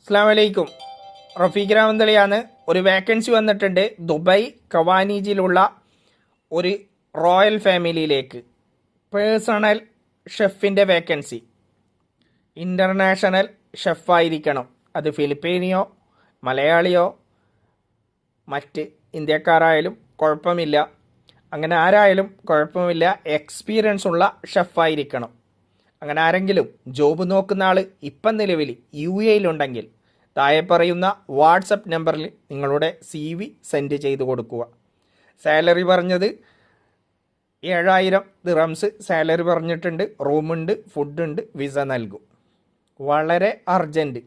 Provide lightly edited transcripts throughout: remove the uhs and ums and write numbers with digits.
അസ്സലാമു അലൈക്കും. റഫീഖ് രാമന്തളിയാണ്. ഒരു വേക്കൻസി വന്നിട്ടുണ്ട് ദുബായ് കവാനീജിലുള്ള ഒരു റോയൽ ഫാമിലിയിലേക്ക്. പേഴ്സണൽ ഷെഫിൻ്റെ വേക്കൻസി. ഇൻ്റർനാഷണൽ ഷെഫായിരിക്കണം. അത് ഫിലിപ്പീനിയോ മലയാളിയോ മറ്റ് ഇന്ത്യക്കാരായാലും കുഴപ്പമില്ല. അങ്ങനെ ആരായാലും കുഴപ്പമില്ല. എക്സ്പീരിയൻസ് ഉള്ള ഷെഫായിരിക്കണം. അങ്ങനെ ആരെങ്കിലും ജോബ് നോക്കുന്ന ആൾ ഇപ്പം നിലവിൽ UAE-ലുണ്ടെങ്കിൽ താഴെ പറയുന്ന വാട്സപ്പ് നമ്പറിൽ നിങ്ങളുടെ CV സെൻഡ് ചെയ്ത് കൊടുക്കുക. സാലറി പറഞ്ഞത് 7000 ദിറംസ് സാലറി പറഞ്ഞിട്ടുണ്ട്. റൂമുണ്ട്, ഫുഡുണ്ട്, വിസ നൽകും. വളരെ അർജൻറ്റ്.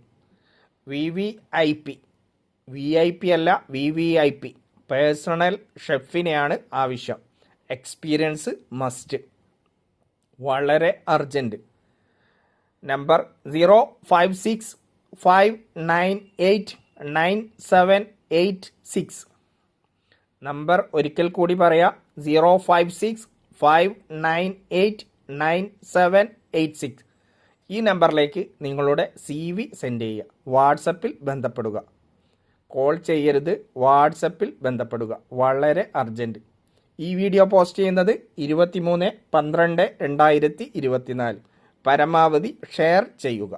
VIP അല്ല, VVIP പേഴ്സണൽ ഷെഫിനെയാണ് ആവശ്യം. Experience must. വളരെ അർജൻറ്റ്. നമ്പർ 05659898786. നമ്പർ ഒരിക്കൽ കൂടി പറയാം, 05659898786. ഈ നമ്പറിലേക്ക് നിങ്ങളുടെ CV സെൻഡ് ചെയ്യുക. വാട്സപ്പിൽ ബന്ധപ്പെടുക. കോൾ ചെയ്യരുത്, വാട്സപ്പിൽ ബന്ധപ്പെടുക. വളരെ അർജൻറ്റ്. ഈ വീഡിയോ പോസ്റ്റ് ചെയ്യുന്നത് 23/12/2024. പരമാവധി ഷെയർ ചെയ്യുക.